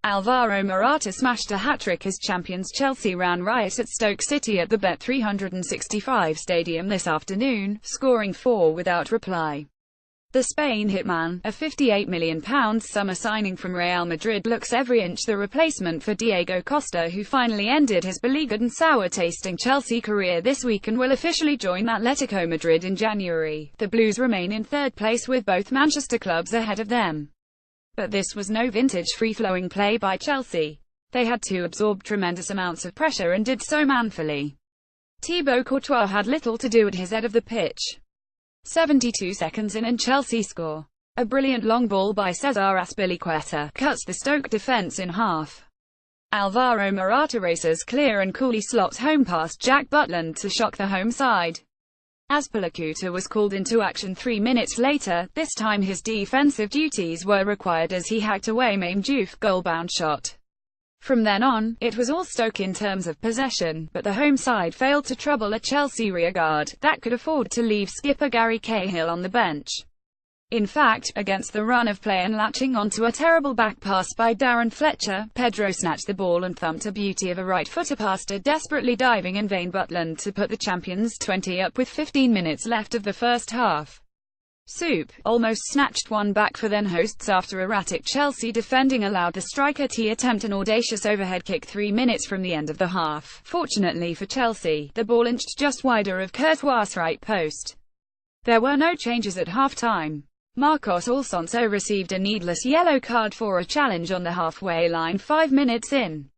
Alvaro Morata smashed a hat-trick as champions Chelsea ran riot at Stoke City at the Bet365 stadium this afternoon, scoring 4 without reply. The Spain hitman, a £58 million summer signing from Real Madrid, looks every inch the replacement for Diego Costa, who finally ended his beleaguered and sour-tasting Chelsea career this week and will officially join Atletico Madrid in January. The Blues remain in third place with both Manchester clubs ahead of them. But this was no vintage free-flowing play by Chelsea. They had to absorb tremendous amounts of pressure and did so manfully. Thibaut Courtois had little to do at his end of the pitch. 72 seconds in and Chelsea score. A brilliant long ball by Cesar Azpilicueta cuts the Stoke defence in half. Alvaro Morata races clear and coolly slots home past Jack Butland to shock the home side. Azpilicueta was called into action 3 minutes later. This time his defensive duties were required as he hacked away Mame Diouf's goal-bound shot. From then on, it was all Stoke in terms of possession, but the home side failed to trouble a Chelsea rearguard that could afford to leave skipper Gary Cahill on the bench. In fact, against the run of play and latching onto a terrible back pass by Darren Fletcher, Pedro snatched the ball and thumped a beauty of a right-footer past a desperately diving and vain Butland to put the champions 20 up with 15 minutes left of the first half. Soup almost snatched one back for then hosts after erratic Chelsea defending allowed the striker to attempt an audacious overhead kick 3 minutes from the end of the half. Fortunately for Chelsea, the ball inched just wider of Courtois' right post. There were no changes at half-time. Marcos Alonso received a needless yellow card for a challenge on the halfway line 5 minutes in,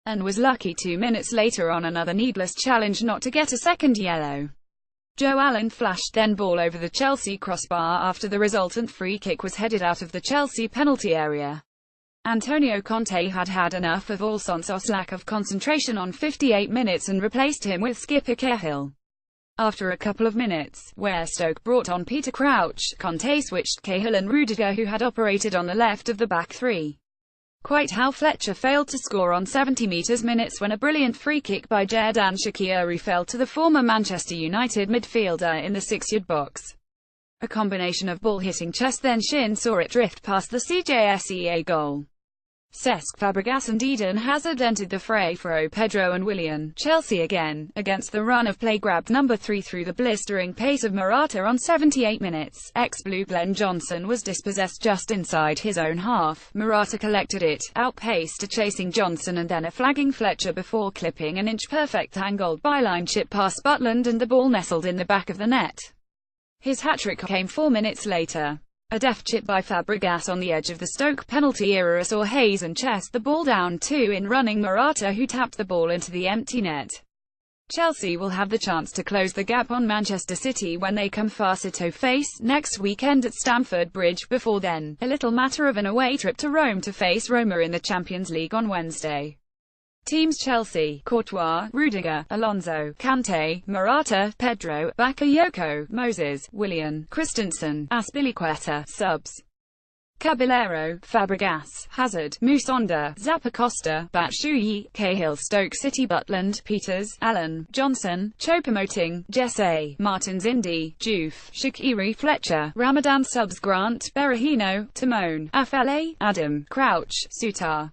and was lucky 2 minutes later on another needless challenge not to get a second yellow. Joe Allen flashed then ball over the Chelsea crossbar after the resultant free kick was headed out of the Chelsea penalty area. Antonio Conte had had enough of Alonso's lack of concentration on 58 minutes and replaced him with skipper Cahill. After a couple of minutes, where Stoke brought on Peter Crouch, Conte switched Cahill and Rudiger, who had operated on the left of the back three. Quite how Fletcher failed to score on 70 minutes when a brilliant free kick by Xherdan Shaqiri fell to the former Manchester United midfielder in the 6-yard box. A combination of ball hitting chest then shin saw it drift past the CJSEA goal. Cesc Fabregas and Eden Hazard entered the fray for Pedro and Willian. Chelsea again, against the run of play, grabbed number 3 through the blistering pace of Morata on 78 minutes. Ex-Blue Glenn Johnson was dispossessed just inside his own half. Morata collected it, outpaced a chasing Johnson and then a flagging Fletcher before clipping an inch-perfect angled byline chip past Butland and the ball nestled in the back of the net. His hat-trick came 4 minutes later. A deft chip by Fabregas on the edge of the Stoke penalty area saw Hayes and chest the ball down to in-running Morata, who tapped the ball into the empty net. Chelsea will have the chance to close the gap on Manchester City when they come face-to-face next weekend at Stamford Bridge. Before then, a little matter of an away trip to Rome to face Roma in the Champions League on Wednesday. Teams: Chelsea, Courtois, Rudiger, Alonso, Kante, Morata, Pedro, Bakayoko, Moses, Willian, Christensen, Azpilicueta. Subs: Caballero, Fabregas, Hazard, Musonda, Zappacosta, Batshuayi, Cahill. Stoke City: Butland, Peters, Allen, Johnson, Choupo-Moting, Jesse, Martins, Indy, Diouf, Shaqiri, Fletcher. Ramadan. Subs: Grant, Berahino, Timone, Afele, Adam, Crouch, Sutar.